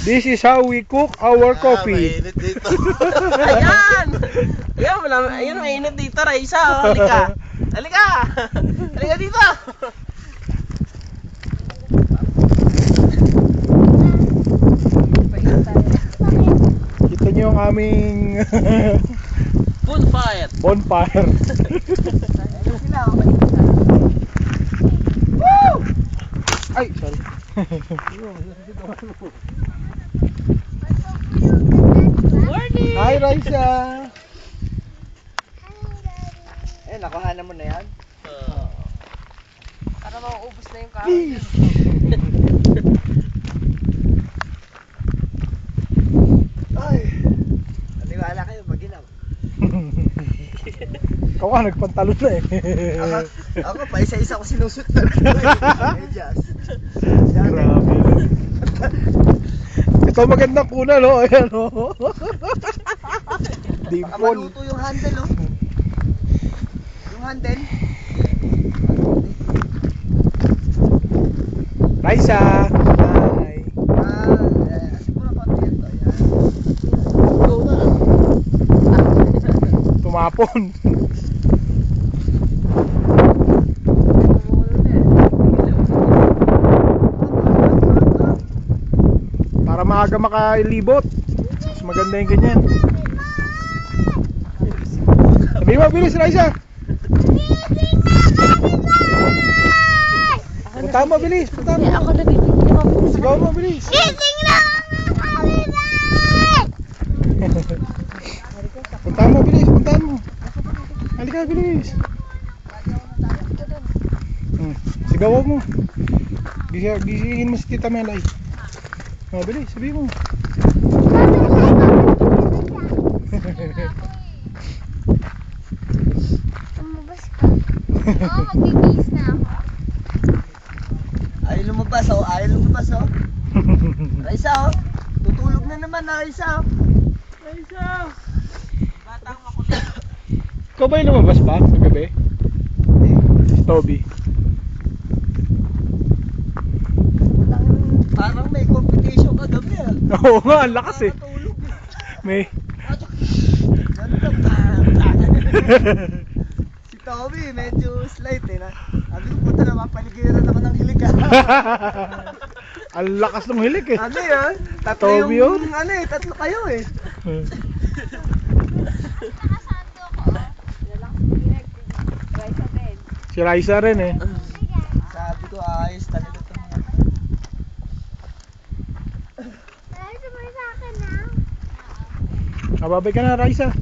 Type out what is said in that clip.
This is how we cook our coffee. Mainit dito. Ayan! Ayan, ayan, mainit dito, Raisa. Oh. Halika. Halika! Halika dito! Kita nyo yung aming Bonfire. bonfire. Woo! Ay, sorry. Morning! Hi, Raisa. Eh, nakuha mo na yan? Para mauubos na yung kahoy. Please. Ay! Naniwala kayo, magilaw. Ikaw nga, nagpantalon na eh. Ako, pa isa-isa ko sinusunod. Medyas. Grabe. Ito magandang kuna, no? Ayan, no? Baka Dimple. maluto yung handle, oh. Yung handle. Raisa. Hi. Siguro konti yan to. Ayan. Go na. Tumapon. Para maaga makalibot. Mas maganda yung ganyan. Sabi mo, bilis, Raisa. Punta mo, bilis. Punta mo. Ako na bibigyan mo. Sigaw mo, bilis. Gising na kami! Punta mo, bilis. Punta mo. Halika, bilis. Sigawan mo. Gisingin mo si Tita Melay. Oh, bilis, sabi mo. Tumabas ka. Oo, magigis na ako. Ayaw lumabas, oh. Ayaw lumabas, oh. Raisa, oh. Tutulog na naman na, Raisa, oh. Raisa. Batang makulit. Ikaw ba yung lumabas pa sa gabi? Si Toby. Parang may competition ka gabi, ah. Oo nga, ang lakas eh. Nakatulog, eh. May... Ganun lang. Si Toby, medyo slight, eh. Sabi ko, puta na, mapaligiran ako ng hilig, ah. Ang lakas ng hilik eh. Ano yan? Tatlo Toby yun? yung, ano eh, tatlo kayo, eh. Nakasando ko. Raisa Ben. Si Raisa rin eh. Sabi ko, ayos talaga ito. Raisa, may sa akin na. Mababay ka na, Raisa.